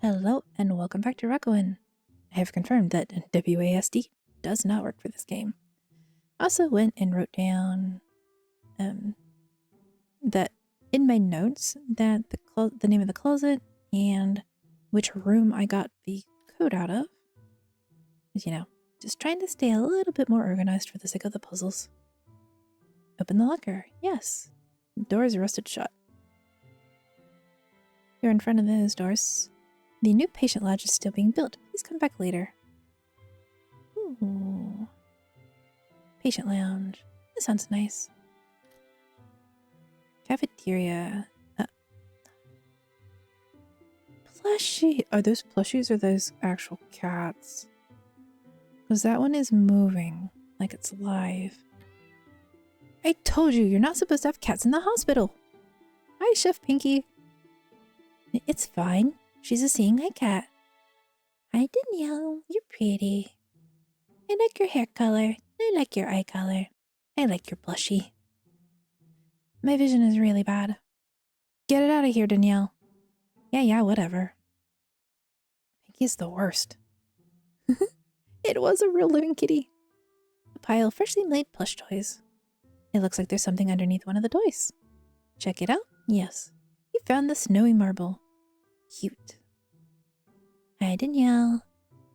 Hello and welcome back to Rakuen. I have confirmed that WASD does not work for this game. I also went and wrote down that in my notes that the name of the closet and which room I got the code out of. Just trying to stay a little bit more organized for the sake of the puzzles. Open the locker. Yes. The door is rusted shut. You're in front of those doors. The new patient lodge is still being built. Please come back later. Ooh. Patient lounge. That sounds nice. Cafeteria. Plushie. Are those plushies or those actual cats? Because that one is moving like it's alive. I told you, you're not supposed to have cats in the hospital. Hi, Chef Pinky. It's fine. She's a seeing eye cat. Hi, Danielle. You're pretty. I like your hair color. I like your eye color. I like your plushie. My vision is really bad. Get it out of here, Danielle. Yeah, whatever. Pinky's the worst. It was a real living kitty. A pile of freshly made plush toys. It looks like there's something underneath one of the toys. Check it out. Yes. You found the snowy marble. Cute. Hi, Danielle.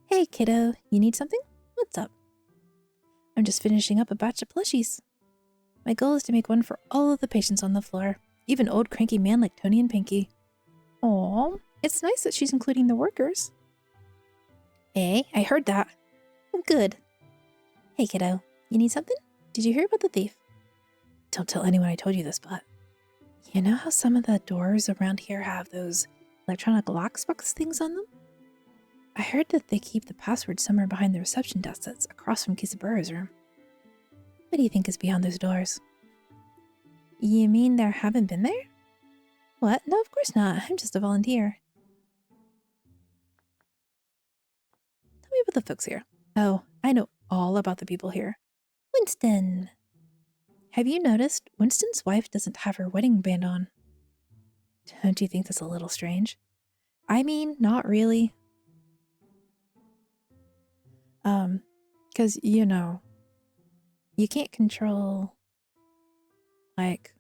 Hey, kiddo. You need something? What's up? I'm just finishing up a batch of plushies. My goal is to make one for all of the patients on the floor, even old cranky man like Tony and Pinky. Aw, it's nice that she's including the workers. Hey, I heard that. Good. Hey, kiddo. You need something? Did you hear about the thief? Don't tell anyone I told you this, but... You know how some of the doors around here have those electronic lockbox things on them? I heard that they keep the password somewhere behind the reception desk that's across from Kisabura's room. What do you think is behind those doors? You mean there haven't been there? What? No, of course not. I'm just a volunteer. Tell me about the folks here. Oh, I know all about the people here. Winston! Have you noticed Winston's wife doesn't have her wedding band on? Don't you think that's a little strange? I mean, not really. Because, you can't control, like...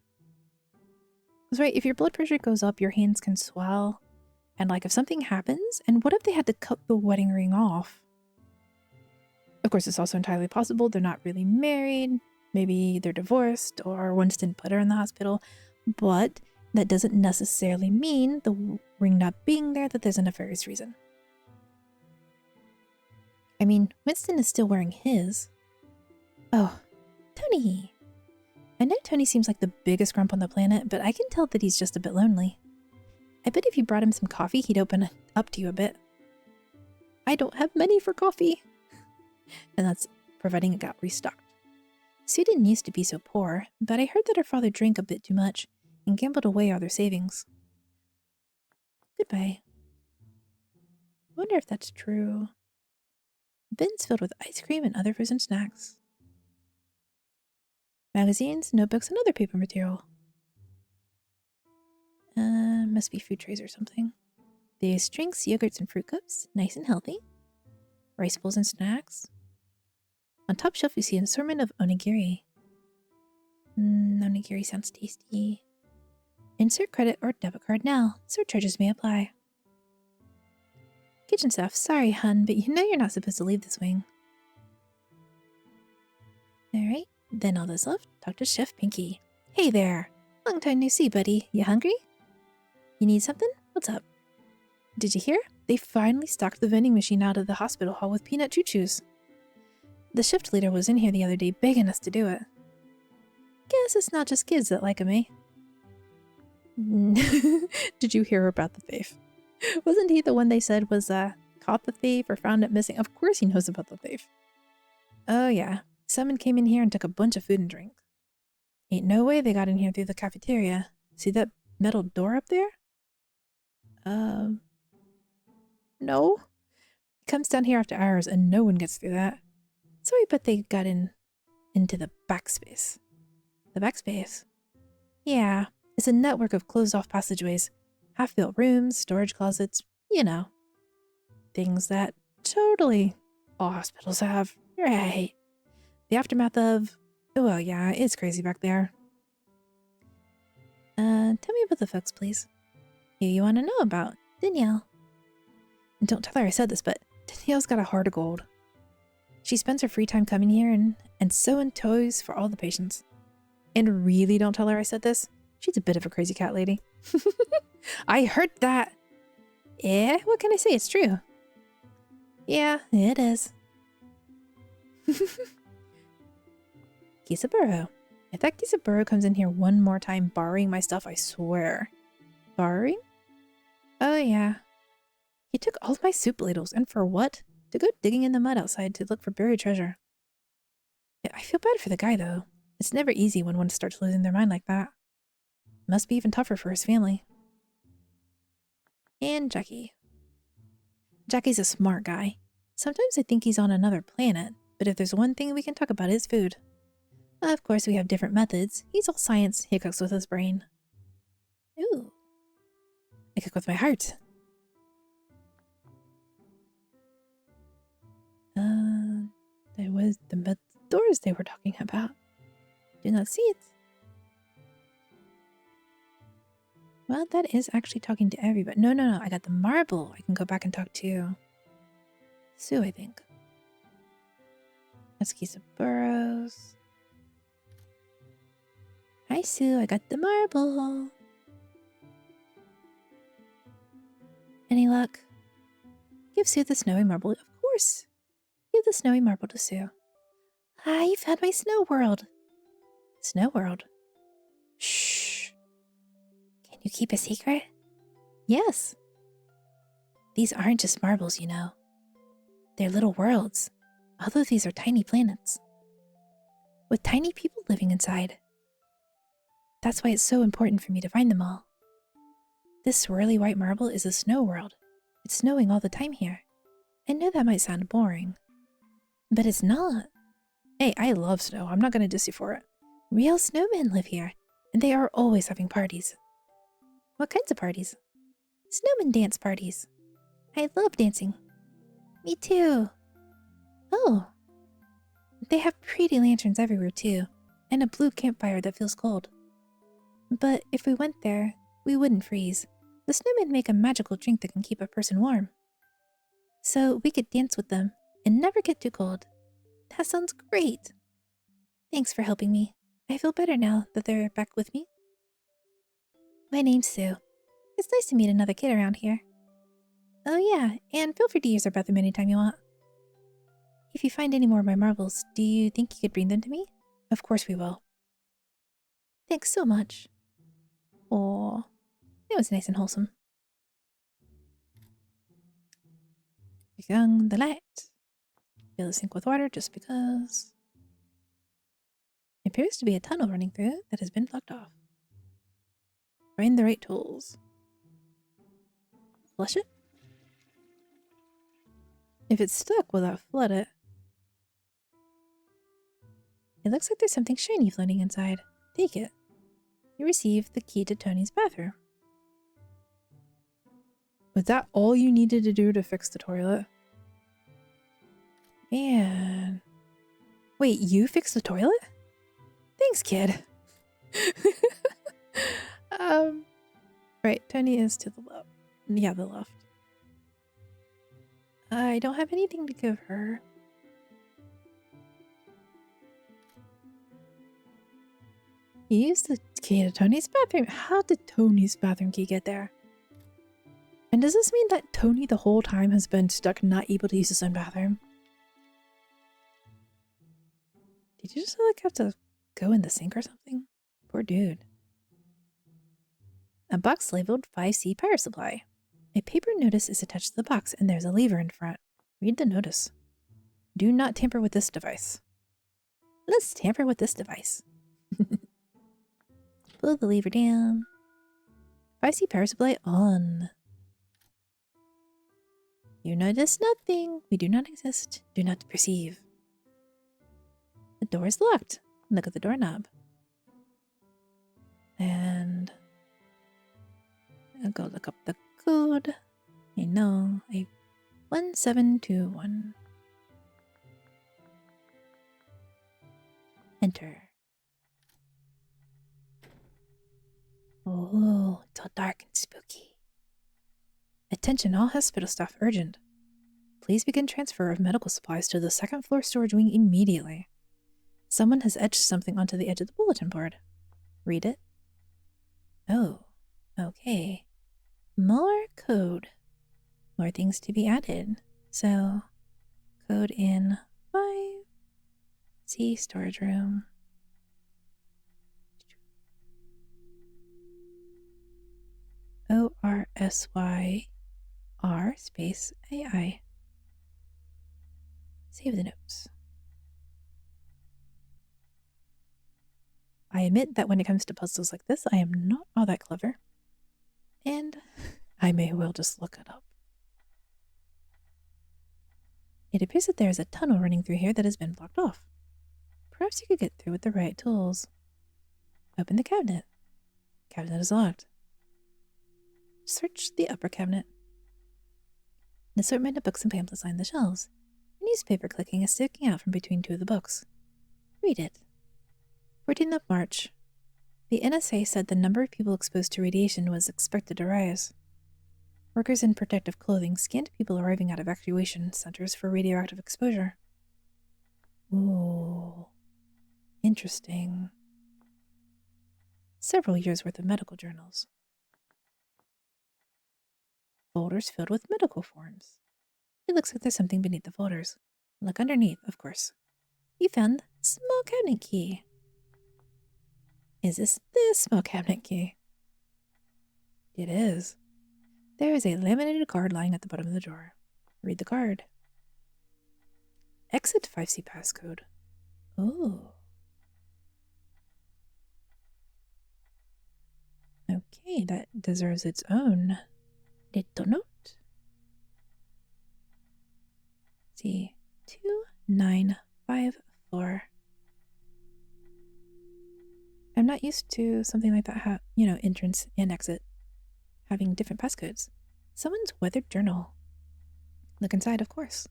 Because, right, if your blood pressure goes up, your hands can swell. And, if something happens, and what if they had to cut the wedding ring off? Of course, it's also entirely possible they're not really married. Maybe they're divorced, or Winston put her in the hospital. But that doesn't necessarily mean the ring not being there that there's a nefarious reason. I mean, Winston is still wearing his. Oh, Tony! I know Tony seems like the biggest grump on the planet, but I can tell that he's just a bit lonely. I bet if you brought him some coffee, he'd open up to you a bit. I don't have money for coffee. And that's providing it got restocked. Sue didn't used to be so poor, but I heard that her father drank a bit too much and gambled away all their savings. Goodbye. I wonder if that's true. Bins filled with ice cream and other frozen snacks. Magazines, notebooks, and other paper material. Must be food trays or something. There's drinks, yogurts, and fruit cups. Nice and healthy. Rice bowls and snacks. On top shelf, you see an assortment of onigiri. Onigiri sounds tasty. Insert credit or debit card now. Surcharges may apply. Kitchen staff. Sorry, hun, but you know you're not supposed to leave this wing. Alright, then all that's left, talk to Chef Pinky. Hey there! Long time no see, buddy. You hungry? You need something? What's up? Did you hear? They finally stocked the vending machine out of the hospital hall with peanut choo-choos. The shift leader was in here the other day begging us to do it. Guess it's not just kids that like 'em, eh? Did you hear about the thief? Wasn't he the one they said was caught the thief or found it missing? Of course he knows about the thief. Oh yeah, someone came in here and took a bunch of food and drink. Ain't no way they got in here through the cafeteria. See that metal door up there? No. It comes down here after hours and no one gets through that. So I bet they got into the backspace. The backspace? Yeah, it's a network of closed-off passageways. Half-built rooms, storage closets, You know, things that totally all hospitals have. Right. The aftermath of, oh, well, yeah, it's crazy back there. Tell me about the folks, please. Who you want to know about? Danielle. And don't tell her I said this, but Danielle's got a heart of gold. She spends her free time coming here and sewing toys for all the patients. And really don't tell her I said this. She's a bit of a crazy cat lady. I heard that. Yeah, what can I say? It's true. Yeah, it is. Kisaburo. If that Kisaburo comes in here one more time borrowing my stuff, I swear. Borrowing? Oh yeah. He took all of my soup ladles, and for what? To go digging in the mud outside to look for buried treasure. Yeah, I feel bad for the guy, though. It's never easy when one starts losing their mind like that. Must be even tougher for his family. And Jackie. Jackie's a smart guy. Sometimes I think he's on another planet, but if there's one thing we can talk about, it's food. Of course, we have different methods. He's all science. He cooks with his brain. Ooh. I cook with my heart. There was the doors they were talking about. Do not see it. Well, that is actually talking to everybody. No. I got the marble. I can go back and talk to Sue, I think. Let's keep some burrows. Hi, Sue. I got the marble. Any luck? Give Sue the snowy marble. Of course. Give the snowy marble to Sue. Ah, you found my snow world. Snow world? Shh. Can you keep a secret? Yes. These aren't just marbles, you know. They're little worlds. All of these are tiny planets. With tiny people living inside. That's why it's so important for me to find them all. This swirly white marble is a snow world. It's snowing all the time here. I know that might sound boring. But it's not. Hey, I love snow. I'm not going to diss you for it. Real snowmen live here, and they are always having parties. What kinds of parties? Snowman dance parties. I love dancing. Me too. Oh. They have pretty lanterns everywhere too, and a blue campfire that feels cold. But if we went there, we wouldn't freeze. The snowmen make a magical drink that can keep a person warm. So we could dance with them and never get too cold. That sounds great. Thanks for helping me. I feel better now that they're back with me. My name's Sue. It's nice to meet another kid around here. Oh yeah, and feel free to use our bathroom anytime you want. If you find any more of my marbles, do you think you could bring them to me? Of course we will. Thanks so much. Aw, it was nice and wholesome. Young the light. Fill the sink with water just because. There appears to be a tunnel running through it that has been blocked off. Find the right tools. Flush it? If it's stuck, will that flood it? It looks like there's something shiny floating inside. Take it. You receive the key to Tony's bathroom. Was that all you needed to do to fix the toilet? Man. Wait, you fixed the toilet? Thanks, kid. Right, Tony is to the left. Yeah, the left. I don't have anything to give her. You used the key to Tony's bathroom. How did Tony's bathroom key get there? And does this mean that Tony the whole time has been stuck not able to use his own bathroom? Did you just like have to go in the sink or something? Poor dude. A box labeled 5C power supply. A paper notice is attached to the box and there's a lever in front. Read the notice. Do not tamper with this device. Let's tamper with this device. Pull the lever down. 5C power supply on. You notice nothing. We do not exist. Do not perceive. The door is locked. Look at the doorknob. And I'll go look up the code. I know. 1721. Enter. Oh, it's all dark and spooky. Attention all hospital staff, urgent. Please begin transfer of medical supplies to the second floor storage wing immediately. Someone has etched something onto the edge of the bulletin board. Read it. Oh, okay. More code. More things to be added. So, code in 5. C storage room. ORSYR space AI. Save the notes. I admit that when it comes to puzzles like this, I am not all that clever. And I may well just look it up. It appears that there is a tunnel running through here that has been blocked off. Perhaps you could get through with the right tools. Open the cabinet. Cabinet is locked. Search the upper cabinet. An assortment of books and pamphlets line the shelves. A newspaper clipping is sticking out from between two of the books. Read it. 14th of March. The NSA said the number of people exposed to radiation was expected to rise. Workers in protective clothing scanned people arriving at evacuation centers for radioactive exposure. Ooh. Interesting. Several years' worth of medical journals. Folders filled with medical forms. It looks like there's something beneath the folders. Look underneath, of course. You found the small cabinet key. Is this the small cabinet key? It is. There is a laminated card lying at the bottom of the drawer. Read the card. Exit 5C passcode. Oh. Okay, that deserves its own little note. See, 2954. I'm not used to something like that, entrance and exit, having different passcodes. Someone's weathered journal. Look inside, of course.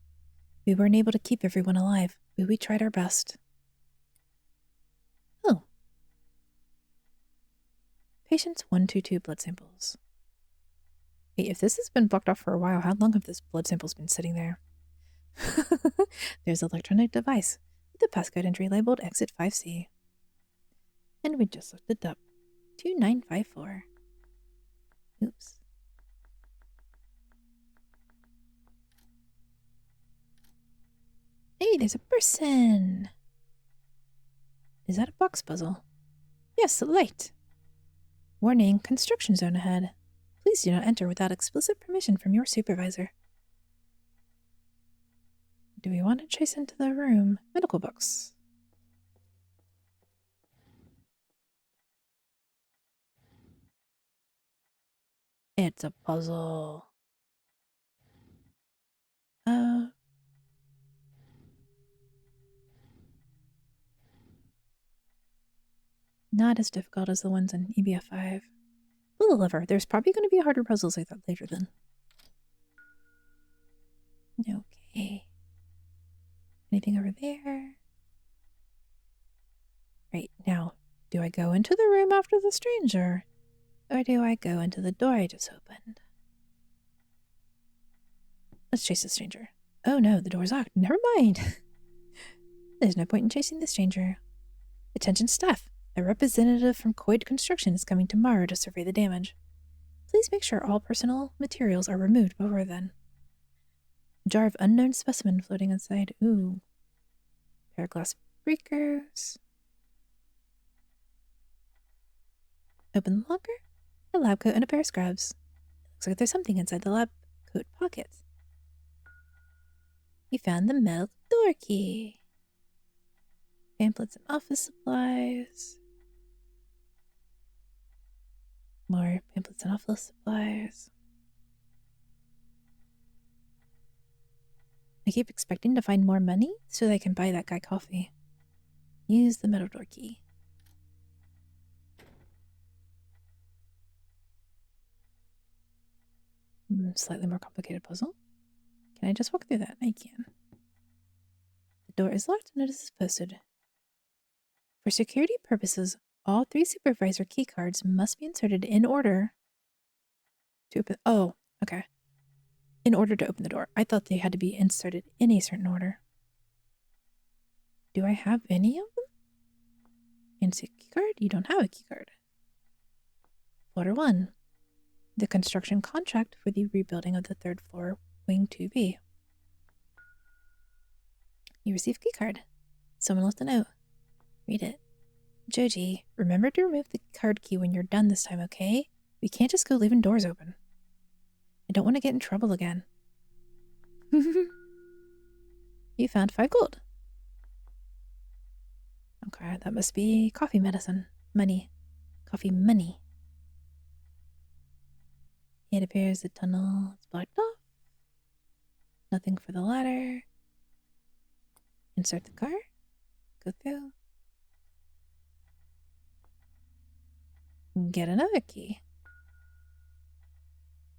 We weren't able to keep everyone alive, but we tried our best. Oh. Patient's 122 blood samples. Wait, if this has been blocked off for a while, how long have these blood samples been sitting there? There's an electronic device with the passcode entry labeled Exit 5C. And we just looked it up. 2954. Oops. Hey, there's a person! Is that a box puzzle? Yes, a light. Warning, construction zone ahead. Please do not enter without explicit permission from your supervisor. Do we want to chase into the room? Medical books. It's a puzzle. Not as difficult as the ones in EBF5. Pull the lever. There's probably going to be harder puzzles like that later then. Okay. Anything over there? Right, now, do I go into the room after the stranger? Or do I go into the door I just opened? Let's chase the stranger. Oh no, the door's locked. Never mind. There's no point in chasing the stranger. Attention staff. A representative from Coid Construction is coming tomorrow to survey the damage. Please make sure all personal materials are removed before then. A jar of unknown specimen floating inside. Ooh. Pair of glass breakers. Open the locker. A lab coat and a pair of scrubs. Looks like there's something inside the lab coat pockets. You found the metal door key. Pamphlets and office supplies. More pamphlets and office supplies. I keep expecting to find more money so that I can buy that guy coffee. Use the metal door key. Slightly more complicated puzzle. Can I just walk through that? I can. The door is locked. Notice is posted. For security purposes, all 3 supervisor keycards must be inserted in order to open. Oh, okay. In order to open the door. I thought they had to be inserted in a certain order. Do I have any of them? Insert keycard? You don't have a keycard. Floor 1. The construction contract for the rebuilding of the 3rd floor, Wing 2B. You receive keycard. Someone left a note. Read it. Joji, remember to remove the card key when you're done this time, okay? We can't just go leaving doors open. I don't want to get in trouble again. You found 5 gold. Okay, that must be coffee medicine. Money. Coffee money. It appears the tunnel is blocked off. Nothing for the ladder. Insert the car. Go through. Get another key.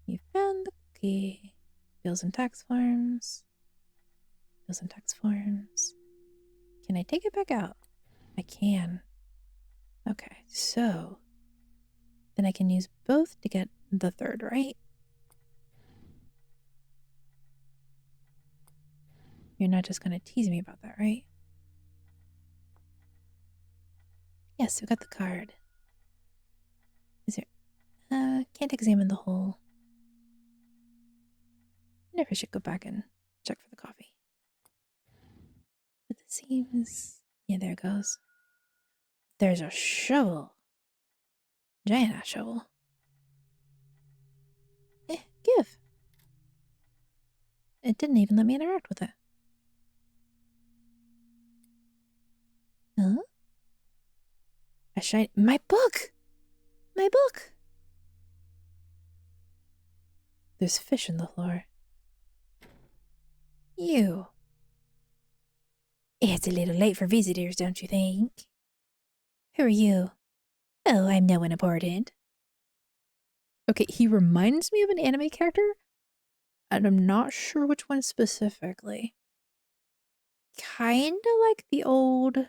You found the key. Bills and tax forms. Bills and tax forms. Can I take it back out? I can. Okay, so then I can use both to get the 3rd, right? You're not just going to tease me about that, right? Yes, we got the card. Is there... can't examine the hole. I never should go back and check for the coffee. But this seems... Yeah, there it goes. There's a shovel. Giant ass shovel. Give. It didn't even let me interact with it. Huh? A shiny... My book! My book! There's fish in the floor. You. It's a little late for visitors, don't you think? Who are you? Oh, I'm no one important. Okay, he reminds me of an anime character, and I'm not sure which one specifically. Kinda like the old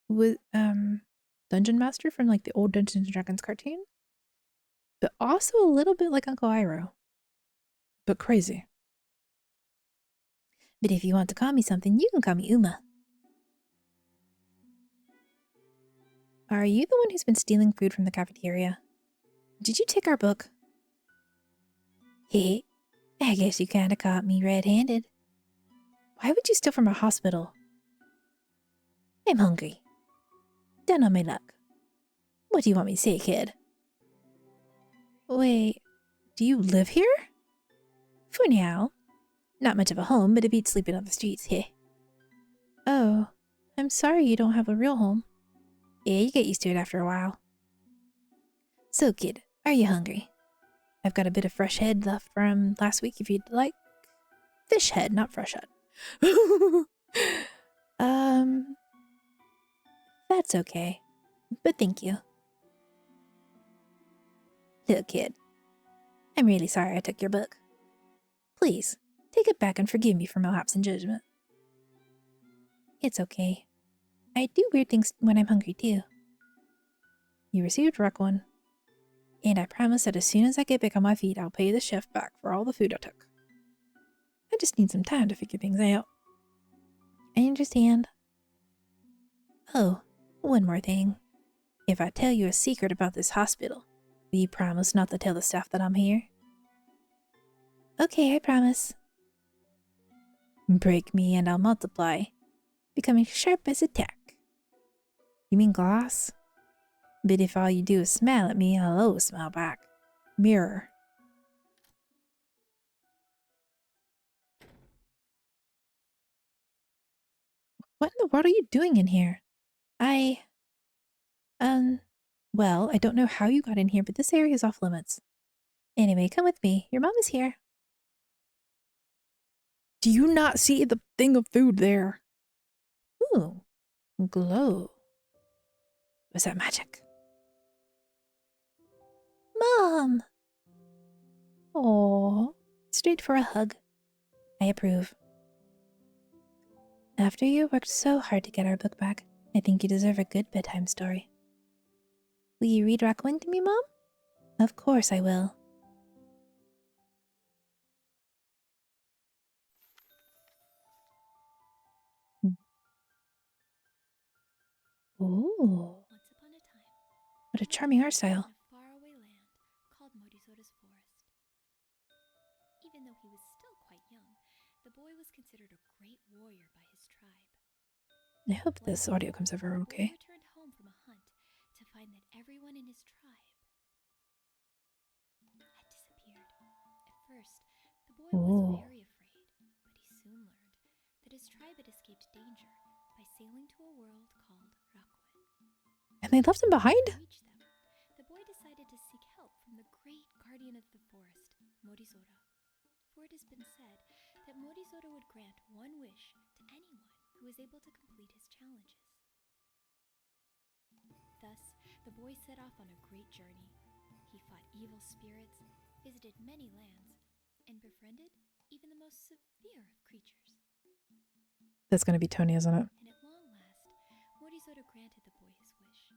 with Dungeon Master from like the old Dungeons and Dragons cartoon, but also a little bit like Uncle Iroh, but crazy. But if you want to call me something, you can call me Uma. Are you the one who's been stealing food from the cafeteria? Did you take our book? Hey, I guess you kinda caught me red-handed. Why would you steal from a hospital? I'm hungry. Down on my luck. What do you want me to say, kid? Wait, do you live here? For now. Not much of a home, but it beats sleeping on the streets, heh. Oh, I'm sorry you don't have a real home. Yeah, you get used to it after a while. So, kid, are you hungry? I've got a bit of fresh head left from last week if you'd like. Fish head, not fresh head. That's okay. But thank you. Look, kid. I'm really sorry I took your book. Please, take it back and forgive me for my lapse in judgment. It's okay. I do weird things when I'm hungry too. You received Rakuen. And I promise that as soon as I get back on my feet, I'll pay the chef back for all the food I took. I just need some time to figure things out. I understand. Oh, one more thing. If I tell you a secret about this hospital, will you promise not to tell the staff that I'm here? Okay, I promise. Break me and I'll multiply, becoming sharp as a tack. You mean glass? But if all you do is smile at me, I'll always smile back. Mirror. What in the world are you doing in here? Well, I don't know how you got in here, but this area is off limits. Anyway, come with me. Your mom is here. Do you not see the thing of food there? Ooh, glow. Was that magic? Mom! Oh, straight for a hug. I approve. After you worked so hard to get our book back, I think you deserve a good bedtime story. Will you read Rakuen to me, Mom? Of course I will. Ooh. Once upon a time, What a charming art in style. a faraway land called Morisora's forest. Even though he was still quite young, the boy was considered a great warrior by his tribe. I hope One this day, audio comes over the boy okay. returned home from a hunt to find that everyone in his tribe had disappeared. At first, the boy was Ooh. very afraid, but he soon learned that his tribe had escaped danger by sailing to a world called Rakuen. And they left him behind? To reach them, the boy decided to seek help from the great guardian of the forest, Morisora. For it has been said that Morisora would grant one wish to anyone who was able to complete his challenges. Thus, the boy set off on a great journey. He fought evil spirits, visited many lands, and befriended even the most severe of creatures. That's gonna be Tony, isn't it? And at long last, Morisora granted the boy his wish,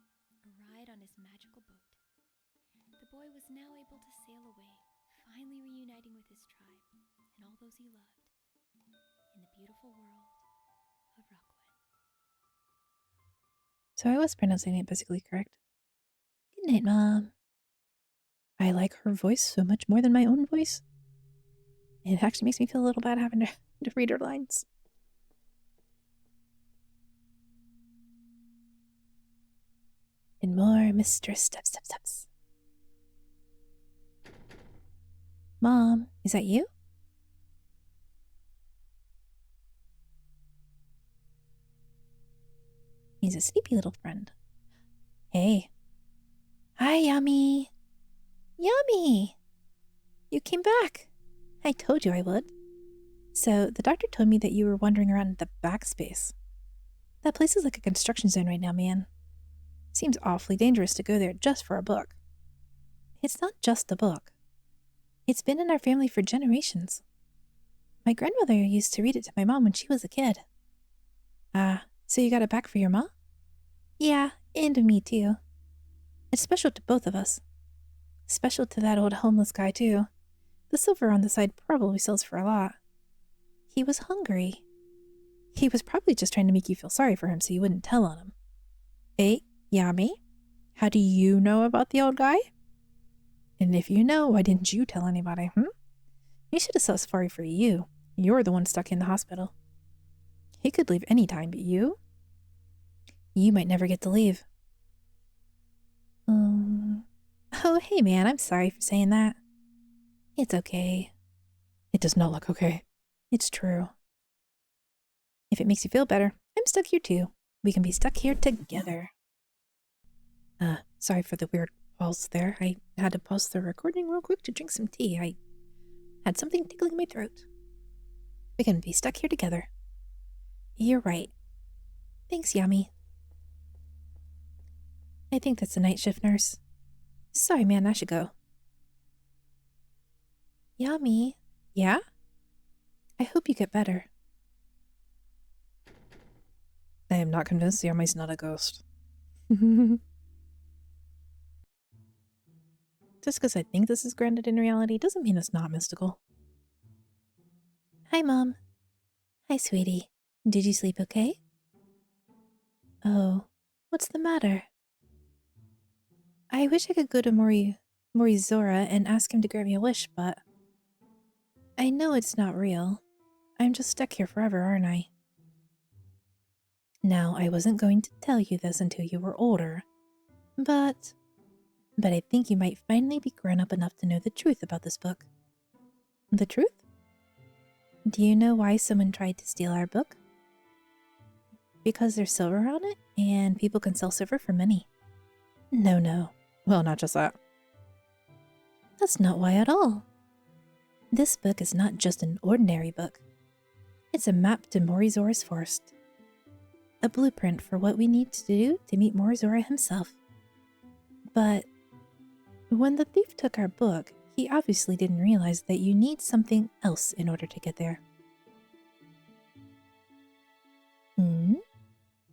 a ride on his magical boat. The boy was now able to sail away, finally reuniting with his tribe and all those he loved in the beautiful world of Rakuen. So I was pronouncing it basically correct. Good night, Mom. I like her voice so much more than my own voice. It actually makes me feel a little bad having to read her lines. And more Mistress Steps. Mom, is that you? He's a sleepy little friend. Hey. Hi, Yummy. Yummy! You came back. I told you I would. So, the doctor told me that you were wandering around the backspace. That place is like a construction zone right now, man. Seems awfully dangerous to go there just for a book. It's not just a book. It's been in our family for generations. My grandmother used to read it to my mom when she was a kid. Ah, so you got it back for your ma? Yeah, and me too. It's special to both of us. Special to that old homeless guy, too. The silver on the side probably sells for a lot. He was hungry. He was probably just trying to make you feel sorry for him so you wouldn't tell on him. Hey, Yami, how do you know about the old guy? And if you know, why didn't you tell anybody, He should have felt sorry for you. You're the one stuck in the hospital. He could leave any time, but you? You might never get to leave. Oh, hey man, I'm sorry for saying that. It's okay. It does not look okay. It's true. If it makes you feel better, I'm stuck here too. We can be stuck here together. Sorry for the weird pause there. I had to pause the recording real quick to drink some tea. I had something tickling my throat. We can be stuck here together. You're right. Thanks, Yami. I think that's the night shift nurse. Sorry, man, I should go. Yami. Yeah? I hope you get better. I am not convinced Yami's not a ghost. Just because I think this is grounded in reality doesn't mean it's not mystical. Hi, Mom. Hi, sweetie. Did you sleep okay? Oh, what's the matter? I wish I could go to Morizora and ask him to grant me a wish, but I know it's not real. I'm just stuck here forever, aren't I? Now, I wasn't going to tell you this until you were older, but I think you might finally be grown up enough to know the truth about this book. The truth? Do you know why someone tried to steal our book? Because there's silver on it, and people can sell silver for money. No. Well, not just that. That's not why at all. This book is not just an ordinary book. It's a map to Morizora's forest. A blueprint for what we need to do to meet Morizora himself. But when the thief took our book, He obviously didn't realize that you need something else in order to get there. Hmm?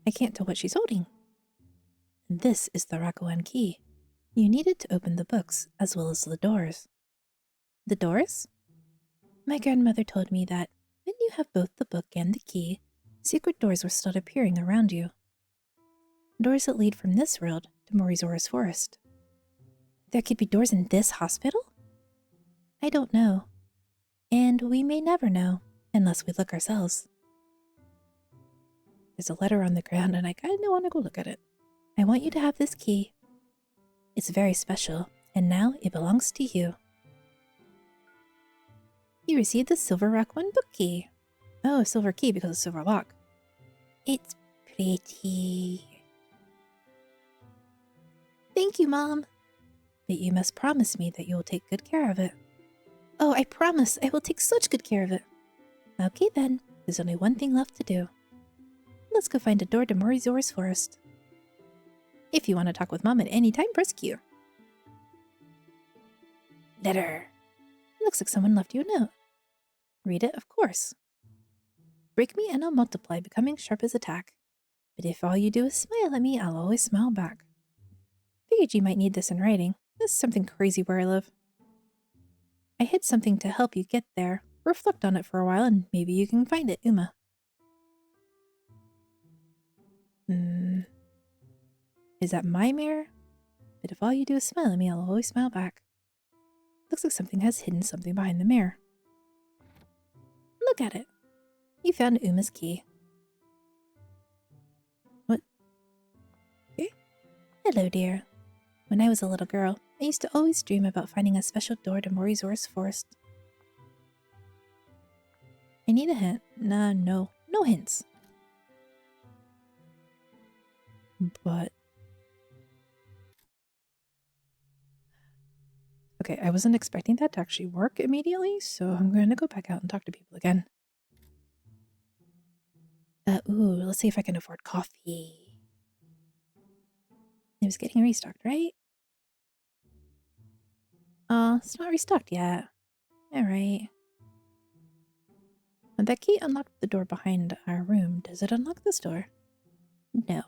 I can't tell what she's holding. This is the Rakuen key. You need it to open the books, as well as the doors. The doors? My grandmother told me that when you have both the book and the key, secret doors will start appearing around you. Doors that lead from this world to Morizora's forest. There could be doors in this hospital? I don't know. And we may never know, unless we look ourselves. There's a letter on the ground and I kinda want to go look at it. I want you to have this key. It's very special, and now it belongs to you. You received the silver Rakuen book key. Oh, silver key because of silver lock. It's pretty. Thank you, Mom. But you must promise me that you will take good care of it. Oh, I promise. I will take such good care of it. Okay then, there's only one thing left to do. Let's go find a door to Morizora's forest. If you want to talk with Mom at any time, press Q. Letter. Looks like someone left you a note. Read it, of course. Break me and I'll multiply, becoming sharp as attack. But if all you do is smile at me, I'll always smile back. Figured you might need this in writing. This is something crazy where I live. I hid something to help you get there. Reflect on it for a while and maybe you can find it, Uma. Is that my mirror? But if all you do is smile at me, I'll always smile back. Looks like something has hidden something behind the mirror. Look at it. You found Uma's key. What? Okay. Hello, dear. When I was a little girl, I used to always dream about finding a special door to Morizora's forest. I need a hint. Nah, no hints. But... okay, I wasn't expecting that to actually work immediately, so I'm going to go back out and talk to people again. Ooh, let's see if I can afford coffee. It was getting restocked, right? It's not restocked yet. Alright. That key unlocked the door behind our room. Does it unlock this door? No.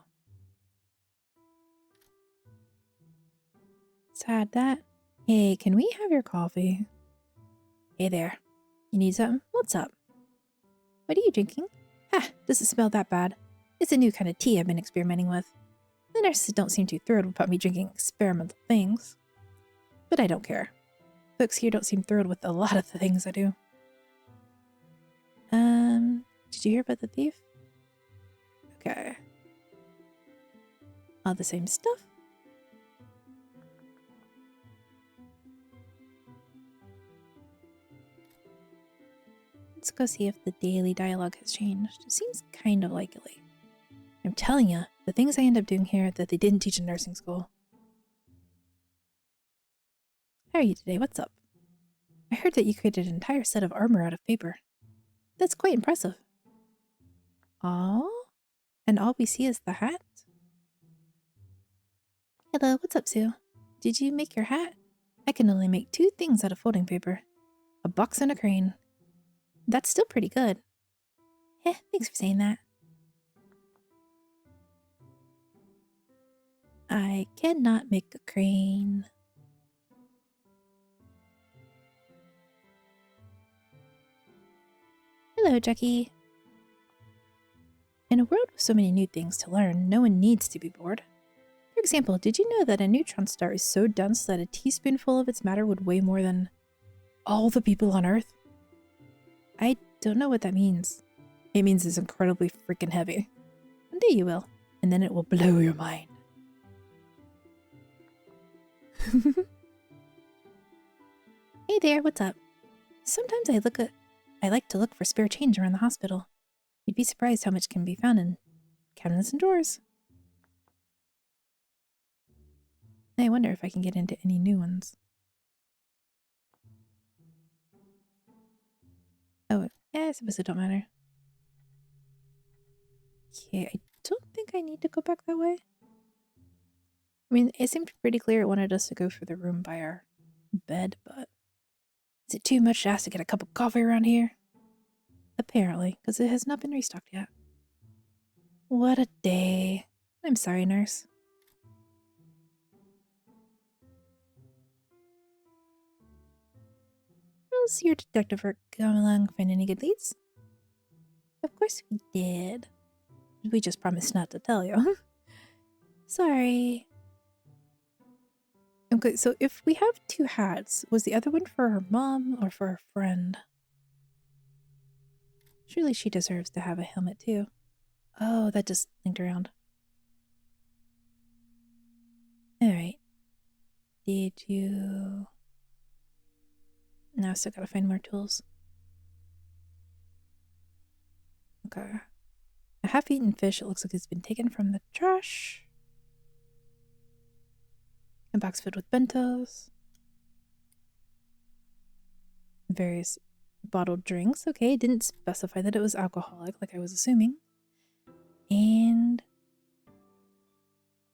Sad that. Hey, can we have your coffee? Hey there. You need something? What's up? What are you drinking? Ha! Doesn't smell that bad. It's a new kind of tea I've been experimenting with. The nurses don't seem too thrilled about me drinking experimental things. But I don't care. Folks here don't seem thrilled with a lot of the things I do. Did you hear about the thief? Okay. All the same stuff? Let's go see if the daily dialogue has changed. It seems kind of likely. I'm telling you, the things I end up doing here that they didn't teach in nursing school. How are you today? What's up? I heard that you created an entire set of armor out of paper. That's quite impressive. Aww? And all we see is the hat? Hello, what's up, Sue? Did you make your hat? I can only make two things out of folding paper. A box and a crane. That's still pretty good. Heh, thanks for saying that. I cannot make a crane. Hello, Jackie. In a world with so many new things to learn, no one needs to be bored. For example, did you know that a neutron star is so dense that a teaspoonful of its matter would weigh more than all the people on Earth? I don't know what that means. It means it's incredibly freaking heavy. One day you will, and then it will blow your mind. Hey there, what's up? Sometimes I like to look for spare change around the hospital. You'd be surprised how much can be found in cabinets and drawers. I wonder if I can get into any new ones. Oh, yeah, I suppose it don't matter. Okay, I don't think I need to go back that way. I mean, it seemed pretty clear it wanted us to go for the room by our bed, but Is it too much to ask to get a cup of coffee around here? Apparently, because it has not been restocked yet. What a day. I'm sorry, nurse. How's your detective work going along? Find any good leads? Of course we did. We just promised not to tell you. Sorry. Okay, so if we have two hats, was the other one for her mom or for her friend? Surely she deserves to have a helmet too. Oh, that just linked around. Alright. Did you... Now I still gotta find more tools. Okay. A half-eaten fish, it looks like it's been taken from the trash. A box filled with bentos. Various bottled drinks. Okay, it didn't specify that it was alcoholic like I was assuming. And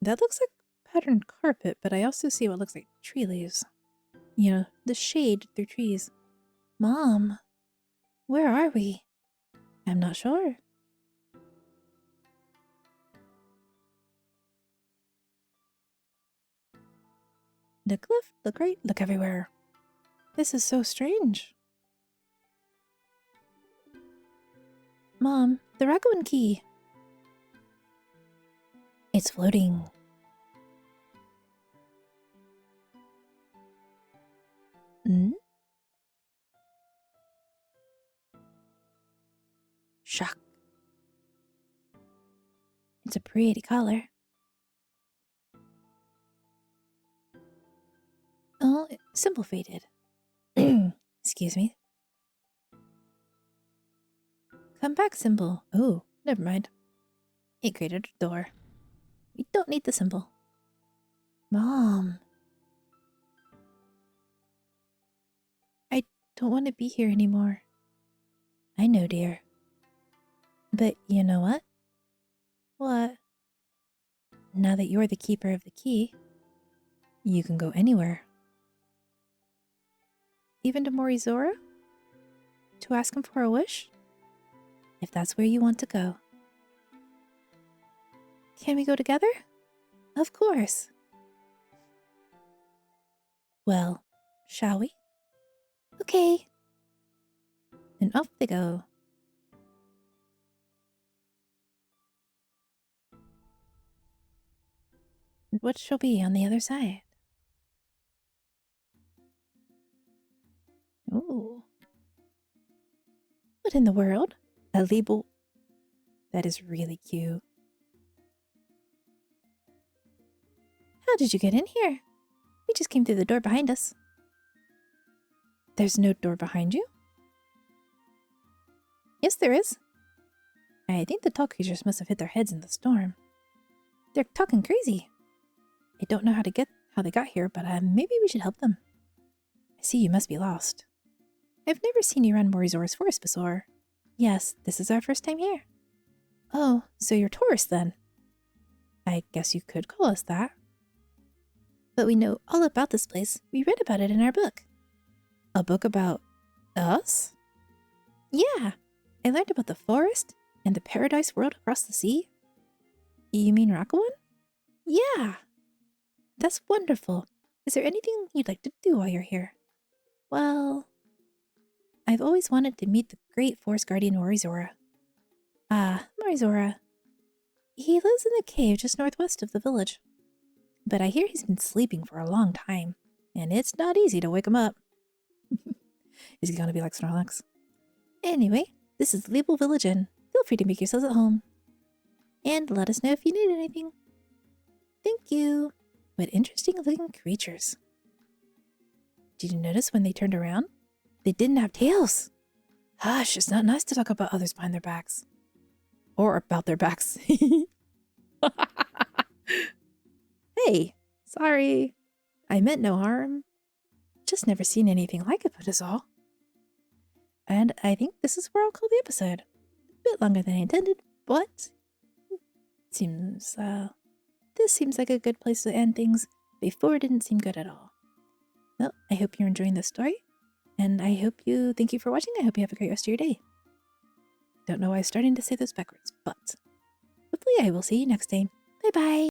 that looks like patterned carpet, but I also see what looks like tree leaves. You know, the shade through trees. Mom, where are we? I'm not sure. Look left, look right, look everywhere. This is so strange. Mom, the Rakuen key. It's floating. Hmm? Shock. It's a pretty color. Oh, symbol faded. Excuse me. Come back, symbol. Oh, never mind. It created a door. We don't need the symbol. Mom. I don't want to be here anymore. I know, dear. But you know what? What? Now that you're the keeper of the key, you can go anywhere. Even to Morizora? To ask him for a wish? If that's where you want to go. Can we go together? Of course. Well, shall we? Okay. And off they go. What shall be on the other side? Ooh. What in the world? A label? That is really cute. How did you get in here? We just came through the door behind us. There's no door behind you? Yes, there is. I think the tall creatures must have hit their heads in the storm. They're talking crazy. I don't know how they got here, but maybe we should help them. I see you must be lost. I've never seen you around Morizora's forest before. Yes, this is our first time here. Oh, so you're tourists then? I guess you could call us that. But we know all about this place. We read about it in our book. A book about us? Yeah, I learned about the forest and the paradise world across the sea. You mean Rakuen? Yeah. That's wonderful. Is there anything you'd like to do while you're here? Well, I've always wanted to meet the great forest guardian Morizora. Ah, Morizora. He lives in a cave just northwest of the village. But I hear he's been sleeping for a long time, and it's not easy to wake him up. Is he gonna be like Snorlax? Anyway, this is Label Village Inn. Feel free to make yourselves at home. And let us know if you need anything. Thank you. What interesting looking creatures. Did you notice when they turned around? They didn't have tails. Hush, it's not nice to talk about others behind their backs. Or about their backs. Hey, sorry. I meant no harm. Just never seen anything like it, but is all. And I think this is where I'll call the episode. A bit longer than I intended, but this seems like a good place to end things. Before it didn't seem good at all. Well, I hope you're enjoying this story, And thank you for watching. I hope you have a great rest of your day. Don't know why I'm starting to say this backwards, but hopefully I will see you next time. Bye bye.